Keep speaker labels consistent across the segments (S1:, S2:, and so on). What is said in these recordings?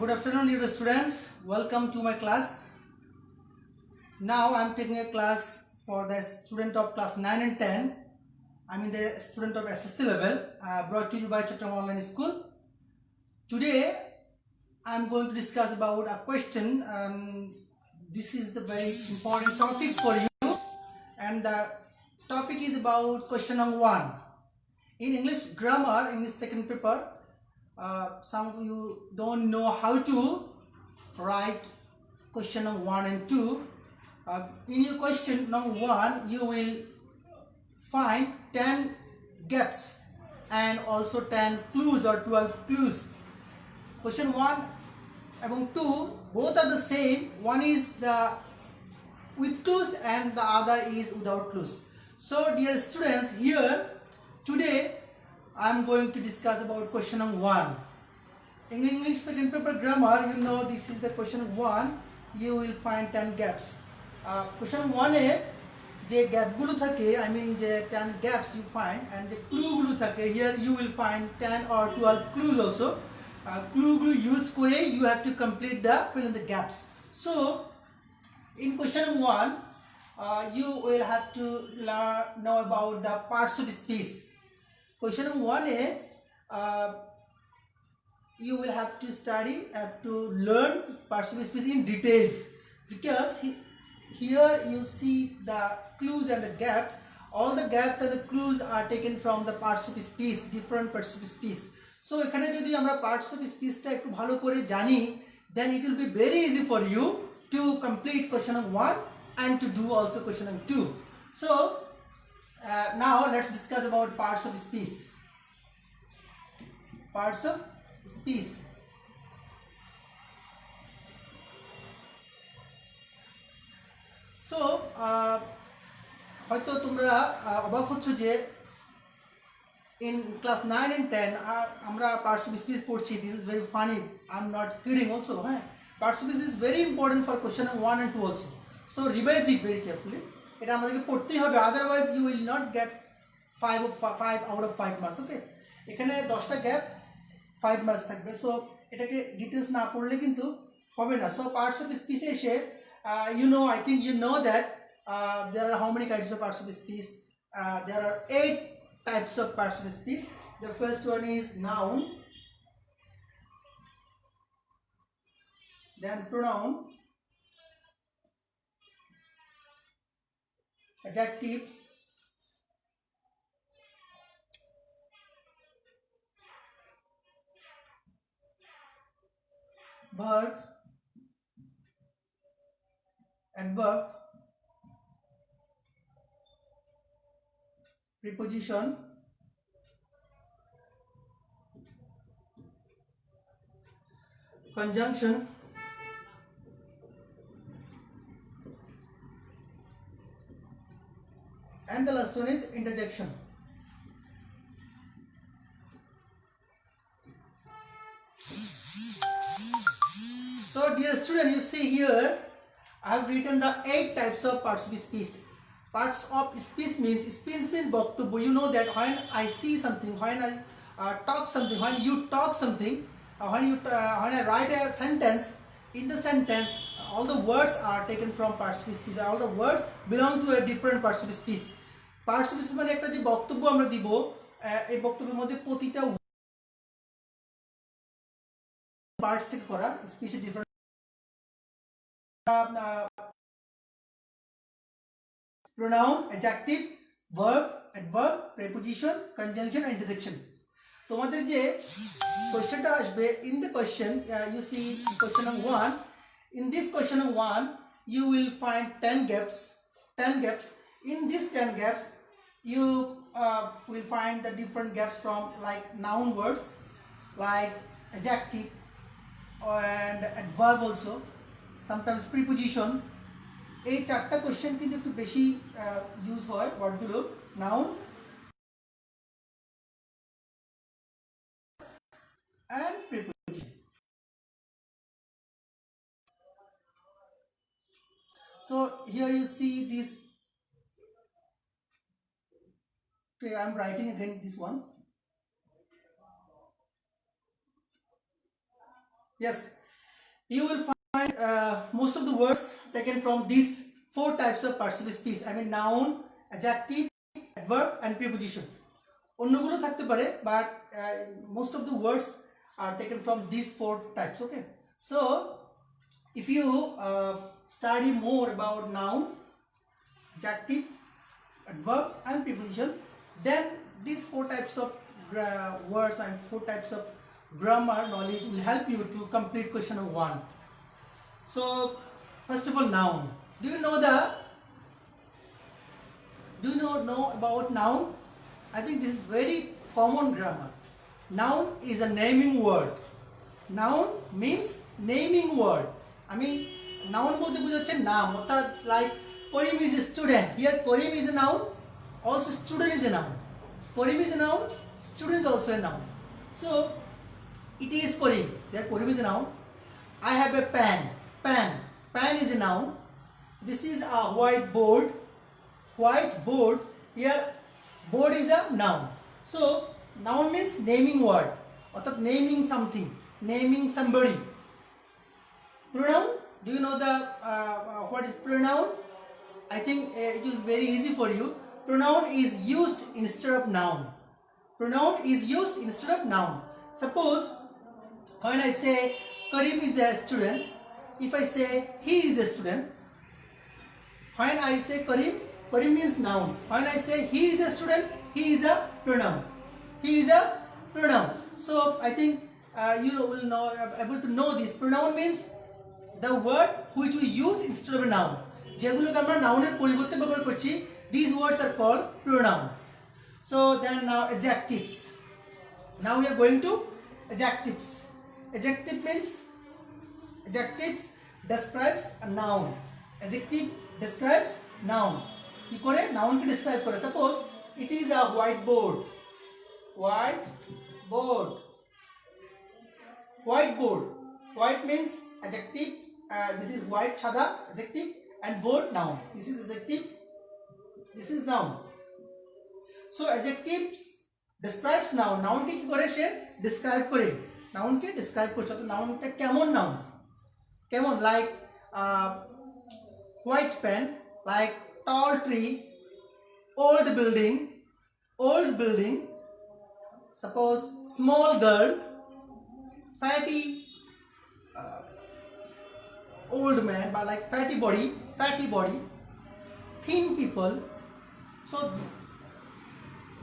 S1: Good afternoon, dear students. Welcome to my class. Now I am taking a class for the student of class 9 and 10. I mean the student of SSC level, brought to you by Chattam Online School. Today I am going to discuss about a question. This is the very important topic for you, and the topic is about question number 1. In English grammar, English second paper, some of you don't know how to write question number 1 and 2. In your question number 1, you will find 10 gaps and also 10 clues or 12 clues. Question 1 and 2 both are the same. One is the with clues and the other is without clues. So dear students, here today I am going to discuss about question number 1. In English second paper grammar, you know this is the question 1. You will find 10 gaps. Question 1 এ যে গ্যাপগুলো থাকে, I mean যে 10 gaps you find, and the clueগুলো থাকে, here you will find 10 or 12 clues also. Clueগুলো use করে you have to complete the fill in the gaps. So in question 1, you will have to know about the parts of speech. Question 1 A you will have to study to learn parts of speech in details, because here you see the clues and the gaps. All the gaps and the clues are taken from the parts of speech, different parts of speech. So এখানে যদি আমরা parts of speech টা একটু ভালো করে জানি, then it will be very easy for you to complete question number 1 and to do also question number 2. So now let's discuss about parts of speech. Parts of speech. So হয়তো তোমরা অবাক হচ্ছ যে in class 9 and 10 আমরা parts of speech পড়ছি. This is very funny. I'm not kidding also. Parts of speech is very important for question 1 and 2 also. So revise it very carefully. এটা আমাদেরকে পড়তেই হবে, otherwise you will not get 5 out of 5 marks. Okay, এখানে 10টা gap 5 marks থাকবে. So এটাকে details না পড়লে কিন্তু হবে না. সো পার্টস অফ স্পিচ এসে you know, I think you know that there are how many kinds of parts of speech? There are 8 types of parts of speech. The first one is noun, then pronoun, adjective, verb, adverb, preposition, conjunction, and the last one is interjection. So dear student, you see here I have written the 8 types of parts of speech. Parts of speech means বক্তব্য. You know that when I see something, when I talk something, when you talk something, when I write a sentence, in the sentence all the words are taken from parts of speech. All the words belong to a different parts of speech. Parts of speech মানে একটা যে বক্তব্য আমরা দিব, এই বক্তব্যের মধ্যে প্রতিটা পার্টস থেকে করা speech different pronoun, adjective, verb, adverb, preposition, conjunction and interjection. তোমাদের যে কোশ্চেনটা আসবে, in the question you see question number 1. In this question number 1 you will find 10 gaps. In these 10 gaps you will find the different gaps from like noun words, like adjective and adverb also, sometimes preposition. এই 4টা question কিন্তু একটু বেশি use হয় ওয়ার্ডগুলো, noun and preposition. So here you see this. Okay, I'm writing again this one. Yes, You will find most of the words taken from these four types of participial speech. I mean noun, adjective, adverb and preposition. অন্যগুলো থাকতে পারে, but most of the words are taken from these four types. Okay, so if you study more about noun, adjective, adverb and preposition, then these four types of words and four types of grammar knowledge will help you to complete question of 1. So first of all, noun. Do you know about noun? I think this is very common grammar. Noun is a naming word. Noun means naming word. I mean noun বলতে বোঝাচ্ছে নাম, অর্থাৎ like Karim is a student. Here Karim is a noun, also student is a noun. Karim is a noun, student is also a noun. So it is Karim. There Karim is a noun. I have a pen. Pen is a noun. This is a whiteboard. Whiteboard. Here board is a noun. So noun means naming word, অর্থাৎ naming something, naming somebody. Pronoun. Do you know what is pronoun? I think it will be very easy for you. Pronoun is used instead of noun. Pronoun is used instead of noun. Suppose when I say Karim is a student, if I say he is a student, when I say Karim means noun. When I say he is a student, he is a pronoun. He is a pronoun. So I think you will know, able to know this. Pronoun means the word which we use instead of a noun. যেগুলোকে আমরা নাউনের পরিবর্তে ব্যবহার করছি, these words are called pronoun. So then now adjectives. Now we are going to adjectives. Adjective means adjectives describes a noun. Adjective describes noun. কি করে নাউনকে describe করে? Suppose it is a whiteboard. White means adjective. This is white, সাদা adjective, and board noun. This is adjective, this is noun. So adjectives describes noun. Noun কে কি করে? সে describe করে, noun কে describe করছে। তো নাউনটা কেমন noun? কেমন? Like white pen, like tall tree, old building. Suppose small girl, fatty old man, but like fatty body, thin people. So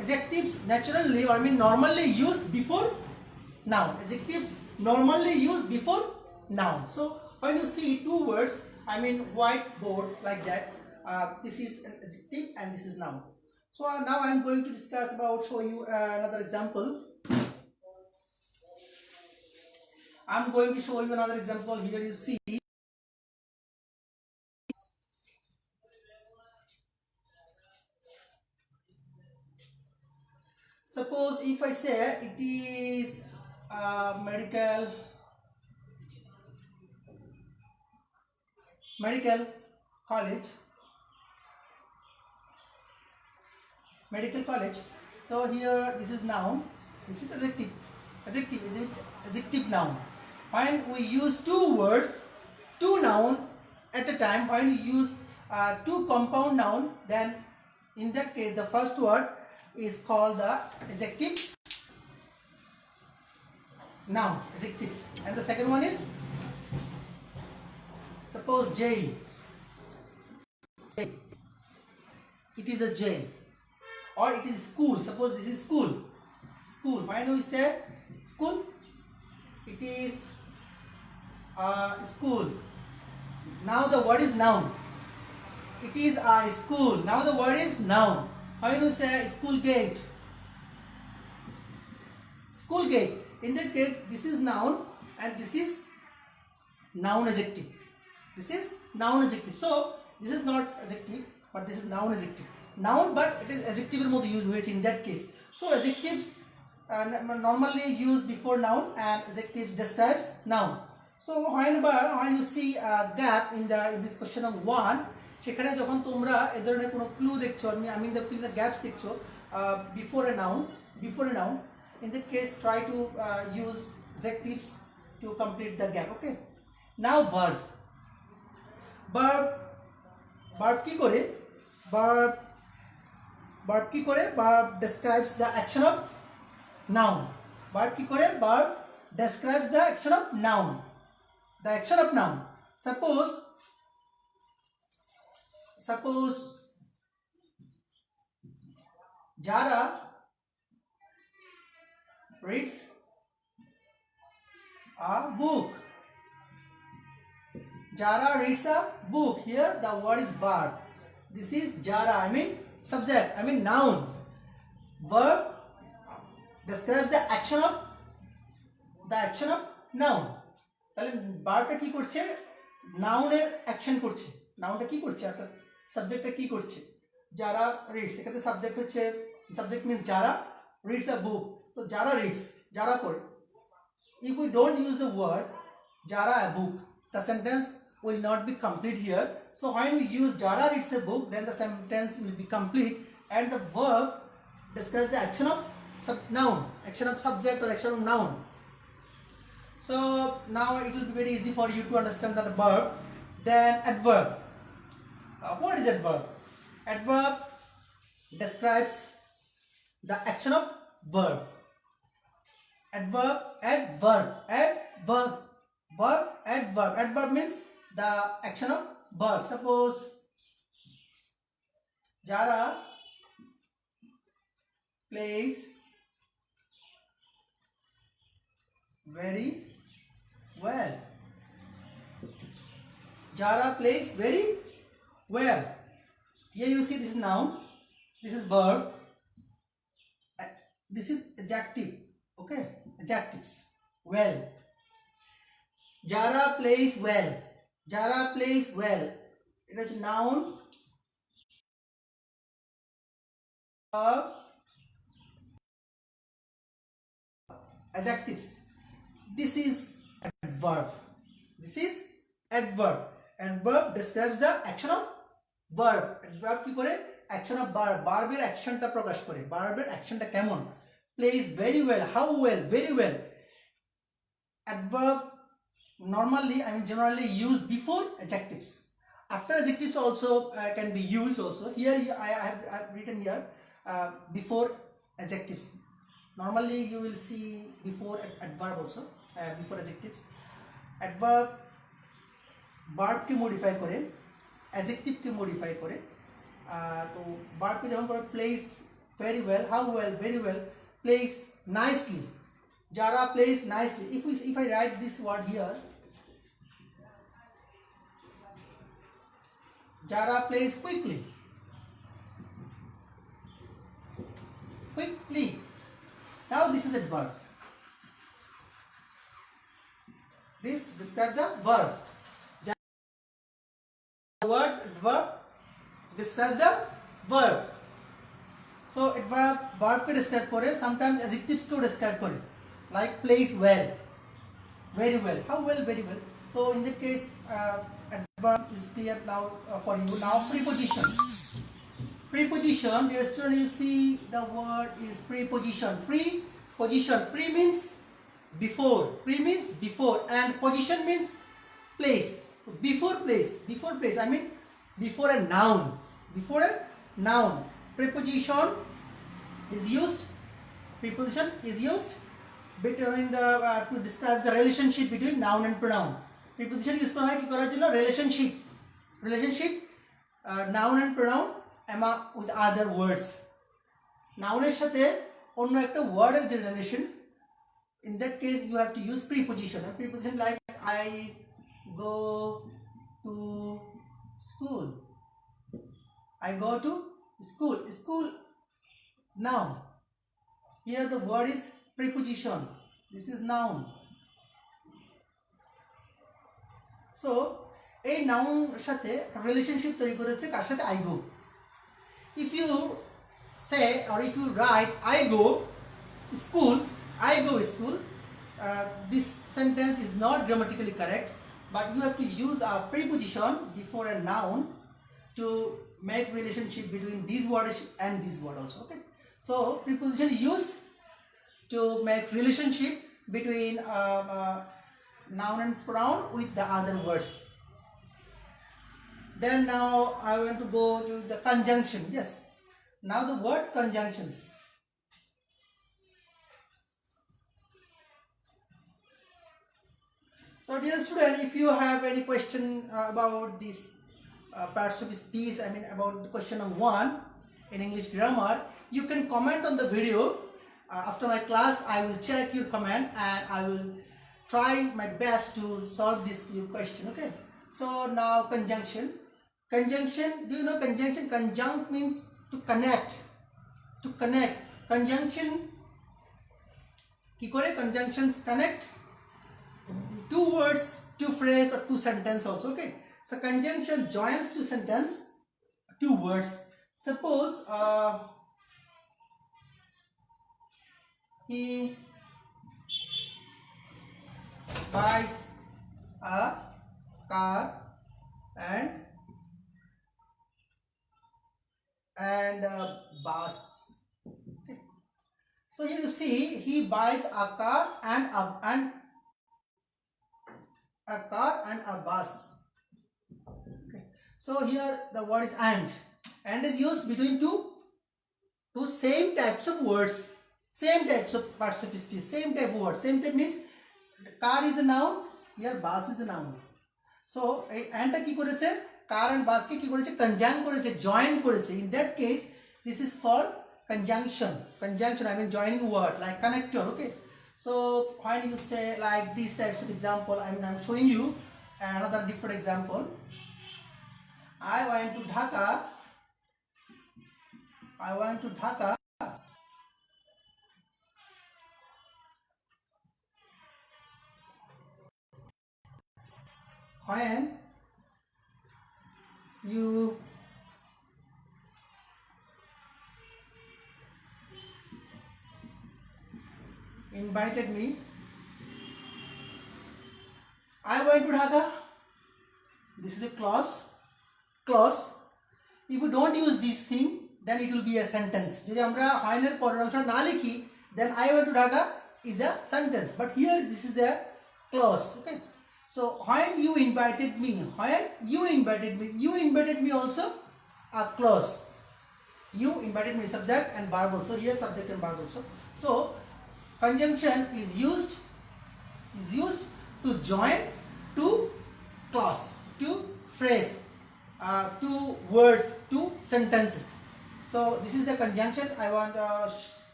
S1: adjectives naturally, or I mean normally used before noun. Adjectives normally used before noun. So when you see two words, I mean whiteboard, like that, this is an adjective and this is noun. So now I am going to discuss about, show you another example. I am going to show you another example. Here you see, suppose if I say it is a medical college. So here this is noun, this is adjective noun. When we use two words, two noun at a time, when you use two compound noun, then in that case the first word is called the adjective noun, adjectives, and the second one is, suppose jail. It is a jail. Or it is school. Suppose this is school. When we say school, it is school. Now the word is noun. It is a school. Now the word is noun. When we say school gate. In that case, this is noun and this is noun adjective. So this is not adjective, but this is noun adjective. Noun, but it is adjective এর মধ্যে use হয়েছে in that case. So adjectives normally used before noun, and adjectives describes noun. So when you see a gap in this question of 1, সেখানে যখন তোমরা এই ধরনের কোনো clue দেখছো, I mean the fill the gaps দেখছো before a noun, in that case try to use adjectives to complete the gap. Okay, Now verb. Verb কি করে? Verb কি করে? Verb describes the action of noun. Verb কি করে? Verb describes the action of noun. The action of noun. Suppose Jara reads a book. Jara reads a book. Here the word is verb. This is Jara, I mean subject, I mean noun. Verb describes the action of noun. তাহলে ভার্বটা কি করছে? নাউনের action করছে। নাউনটা কি করছে? অর্থাৎ সাবজেক্টটা কি করছে? যারা রিডস, এখানে সাবজেক্ট হচ্ছে, সাবজেক্ট মিন্স যারা রিডস আ বুক। তো যারা রিডস, যারা পড়ে। If we don't use the word Jara a book, the sentence will not be complete here. So when we use Jara reads a book, then the sentence will be complete, and the verb describes the action of noun, action of subject or action of noun. So now it will be very easy for you to understand that verb. Then adverb. What is adverb? Adverb describes the action of verb. Adverb, adverb, adverb, verb, adverb. Adverb means the action of verb. Suppose Jara plays very well. Jara plays very well. Here you see this is noun, this is verb, this is adjective. Okay, adjectives. Well. Jara plays well. Jara plays well. It is noun, verb, adjectives. This is adverb. This is adverb. Adverb describes the action of verb. Adverb কি করে? Action of verb. Verb এর অ্যাকশনটা প্রকাশ করে। Verb এর অ্যাকশনটা কেমন? Plays very well. How well? Very well. Adverb normally, I mean generally used before adjectives. After adjectives also can be used also. Here I have written here before adjectives. Normally you will see before adverb also, before adjectives. Adverb verb K modify করে, adjective কে modify করে। তো verb কে যখন করে plays very well, how well, very well, plays nicely. Jara plays nicely. If I write this word here, Jara plays quickly. Quickly. Now this is adverb. This describes the verb. The word adverb describes the verb. So adverb verb ke describe kore, sometimes adjectives ko describe kore, like plays well, very well. How well? Very well. So in that case adverb is clear now for you. Now preposition. Preposition, dear student, you see the word is preposition. Preposition. Pre means before. Pre means before, and position means place. Before place. Before place. I mean before a noun. Before a noun. Preposition is used. Preposition is used between the to describe the relationship between noun and pronoun. Preposition use করা হয় কি করার জন্য? Relationship noun and pronoun with other words. Noun-এর সাথে অন্য একটা ওয়ার্ডের যে relation, in that case you have to use preposition. A preposition like I go to school. I go to school. School noun. Here the word is preposition. This is noun. So এই noun সাথে relationship তৈরি করেছে কার সাথে? I go. If you say or if you write I go school, I go school, this sentence is not grammatically correct, but you have to use a preposition before a noun to make relationship between these words and this word also. Okay, so preposition is used to make relationship between noun and pronoun with the other words. Then now I want to go to the conjunction. Yes. Now the word conjunctions. So dear student, if you have any question about this parts of speech, I mean about the question number 1 in English grammar, you can comment on the video. After my class, I will check your comment and I will try my best to solve this your question. Okay. So now conjunction. Conjunction, do you know conjunction? Conjunct means to connect. To connect. Conjunction, ki kore conjunctions connect two words, two phrase or two sentence also. Okay. So conjunction joins two sentence, two words. Suppose he buys a car and a bus. Okay. So here you see he buys a car and a bus. Okay. So here the word is and is used between two same types of words, same types of parts of speech, same type of word. Same type means car is a noun, here bus is a noun. So and কি করেছে car and bus কে কি করেছে conjunct করেছে, join করেছে. In that case this is called conjunction. Conjunction, I mean joining word like connector. Okay. So when you say like these types of example, I mean I'm showing you another different example. I went to Dhaka. When you invited me, I went to Dhaka. This is a clause. If you don't use this thing, then it will be a sentence. যদি আমরা when এর পরের অংশ না লিখি, then I went to Dhaka is a sentence. But here this is a clause. Okay. So when you invited me also a clause. You invited me, subject and verb also. Here subject and verb also. So conjunction is used to join two clause, two phrase, two words, two sentences. So this is the conjunction. I want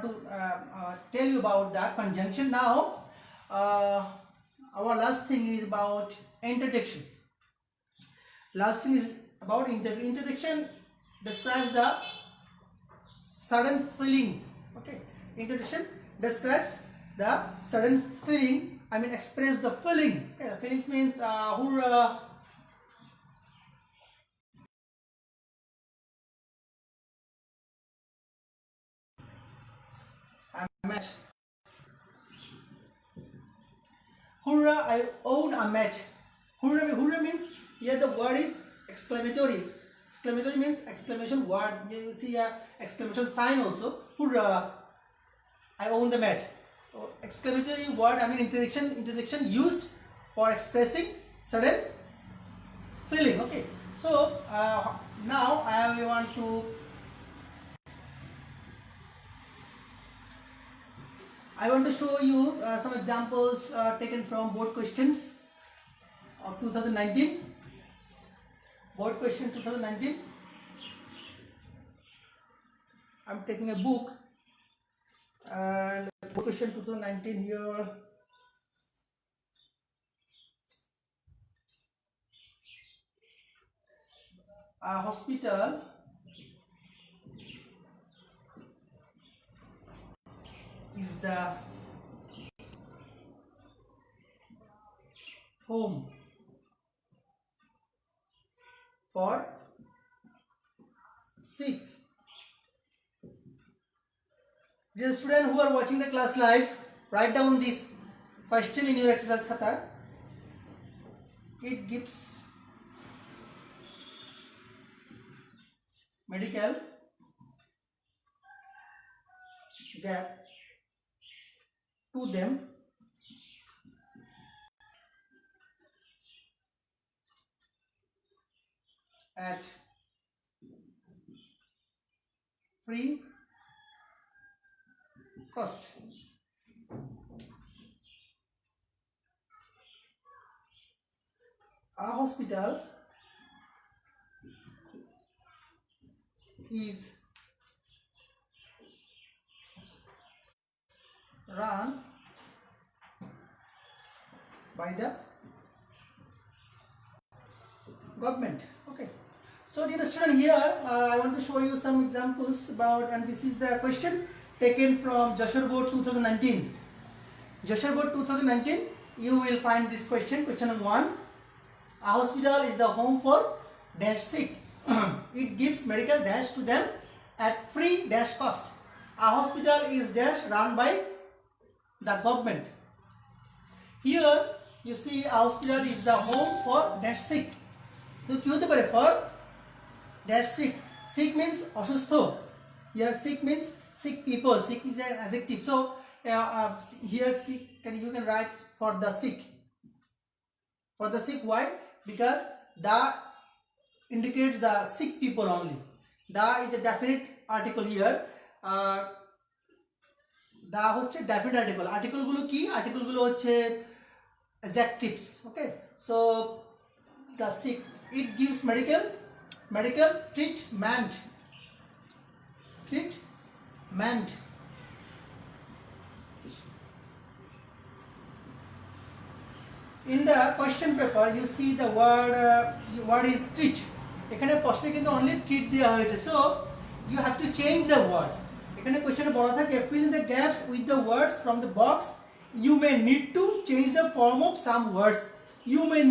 S1: to tell you about the conjunction. Now our last thing is about interjection. Last thing is about interjection. Interjection describes the sudden feeling. Okay. Interjection describes the sudden feeling. I mean express the feeling. Okay. The feelings means hurrah, match. Hurrah, I own a match. Hurrah means here the word is exclamatory. Exclamatory means exclamation word. Here you see a exclamation sign also. Hurrah, I own the match. Exclamatory word, I mean interjection used for expressing sudden feeling. Okay. So now I want to show you some examples taken from board questions of 2019. Board question 2019. I'm taking a book and board question 2019 here. A hospital is the home for sick. Dear students who are watching the class live, write down this question in your exercise khata. It gives medical gap to them at free cost. A hospital is run by the government. Okay, so dear student, here I want to show you some examples about, and this is the question taken from Jashore Board 2019. Jashore Board 2019, you will find this question, question number 1. A hospital is the home for dash sick. It gives medical dash to them at free dash cost. A hospital is dash run by the government. Here you see a hospital is the home for dash sick. So কি হতে পারে for dash sick? Sick means অসুস্থ. Here sick means sick people. Sick is an adjective. So here sick, you can write for the sick. For the sick, why? Because the indicates the sick people only. The is a definite article here. The হচ্ছে definite article. Article গুলো কি? Article গুলো হচ্ছে adjectives. Okay. So the sick, it gives medical treatment. In the question paper you see the word is treat. এখানে প্রশ্নে কিন্তু only treat দেওয়া হয়েছে, so you have to change the word. এখানে কোশ্চেনে বলা থাকে fill in the gaps with the words from the box. You may need to change the form of some words. You may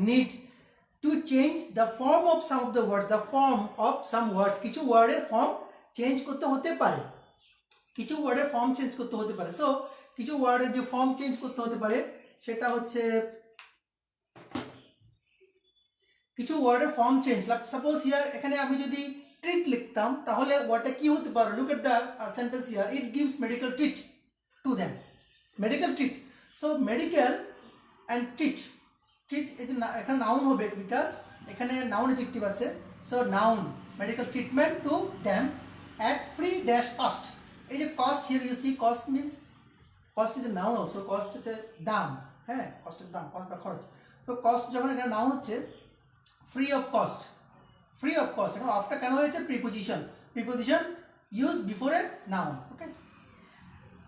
S1: need to change the form of some of the words. The form of some words, কিছু ওয়ার্ডের form change করতে হতে পারে, কিছু ওয়ার্ডের form change করতে হতে পারে। সো কিছু ওয়ার্ডের যে ফর্ম চেঞ্জ করতে হতে পারে সেটা হচ্ছে কিছু ওয়ার্ডের form change. Like suppose here এখানে আমি যদি ট্রিট লিখতাম তাহলে ওয়ার্ডটা কি হতে পারে? Look at the sentence here, it gives medical treat to them. Medical treat, so medical and treat এখানে নাউন হবে বিকজ এখানে নাউন অ্যাডজেক্টিভ আছে। So noun medical treatment to them at free dash cost. এই যে cost, here you see cost means cost is a noun also. Cost হচ্ছে দাম, হ্যাঁ কস্টের দাম, কস্ট বা খরচ। তো কস্ট যখন এখানে নাউন হচ্ছে ফ্রি অফ কস্ট, এখন অফটা কেন হয়েছে? Preposition use before a noun. Okay,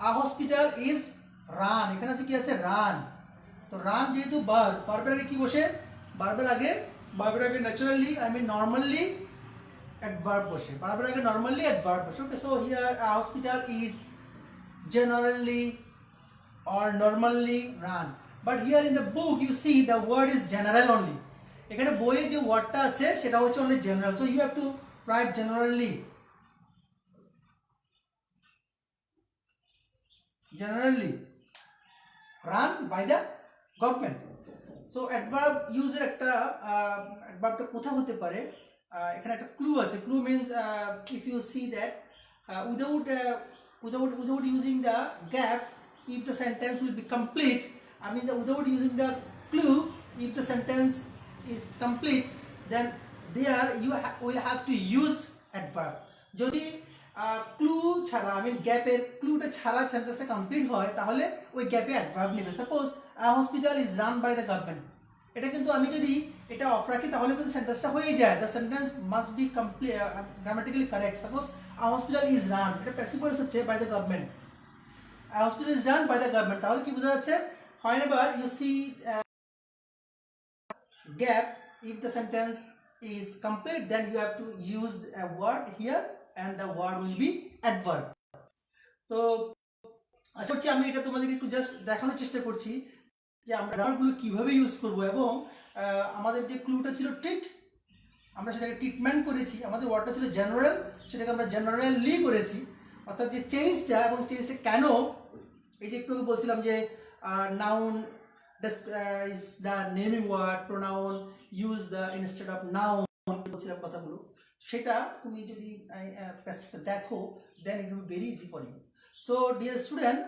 S1: a hospital is run, এখানে আছে কি আছে? রান। তো রান যেহেতু ভার্বের আগে কি বসে? ভার্বের আগে ন্যাচারালি নর্মালি অ্যাডভার্ব বসে, ভার্বের আগে নর্মালি অ্যাডভার্ব বসে। Okay, so here a hospital is generally or normally run, but here in the book you see the word is general only. এখানে বইয়ে যে ওয়ার্ডটা আছে সেটা হচ্ছে only general, so you have to write generally run by the government. so adverb user একটা adverbটা কোথা হতে পারে? এখানে একটা ক্লু আছে। Clue means if you see that without using the gap, if the sentence will be complete, without using the clue, if the sentence is complete, then there you will have to use adverb. যদি clue ছাড়া গ্যাপের ক্লুটা ছাড়া সেন্টেন্সটা complete হয় তাহলে ওই গ্যাপে adverb নেবে। Suppose a hospital is run by the government, এটা কিন্তু আমি যদি এটা অফ রাখি তাহলে কিন্তু সেন্টেন্সটা হয়ে যায়। The sentence must be complete grammatically correct. Suppose a hospital is run, এটা প্যাসিভ ভয়েস হচ্ছে by the government. A hospital is run by the government, তাহলে কি বোঝা যাচ্ছে? whenever you see gap, if the sentence is complete, then you have to use a word here and the word will be adverb. তো আশা করছি আমি এটা তোমাদেরকে একটু জাস্ট দেখানোর চেষ্টা করছি যে আমরা গ্রামারগুলো কিভাবে ইউজ করব, এবং আমাদের যে ক্লুটা ছিল ট্রিট, আমরা সেটাকে ট্রিটমেন্ট করেছি। আমাদের ওয়ার্ডটা ছিল জেনারেল, সেটাকে আমরা জেনারেলি করেছি। অর্থাৎ যে চেঞ্জটা, এবং চেঞ্জটা কেন, এই যে একটু বলছিলাম যে noun is the naming word, pronoun use the instead of noun, বলছিলাম কথাগুলো, সেটা তুমি যদি প্যাসেজটা দেখো then it will be very easy for you. So dear student,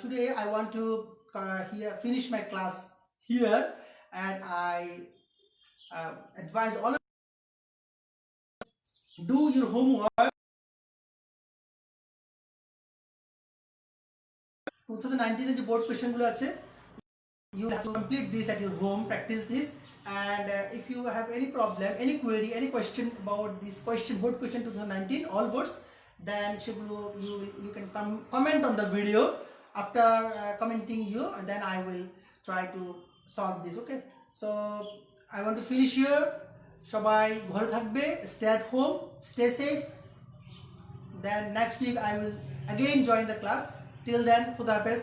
S1: today I want to finish my class here, and I advise all do your homework. 2019 এর যে board question গুলো আছে, you have to complete this at your home, practice this, and if you have any problem, any query, any question about this question, board question 2019 all boards, then you can comment on the video. After commenting you, and then I will try to solve this. Okay, so I want to finish here. সবাই ঘরে থাকবে, stay at home, stay safe. Then next week I will again join the class. Till then, Khuda Hafiz.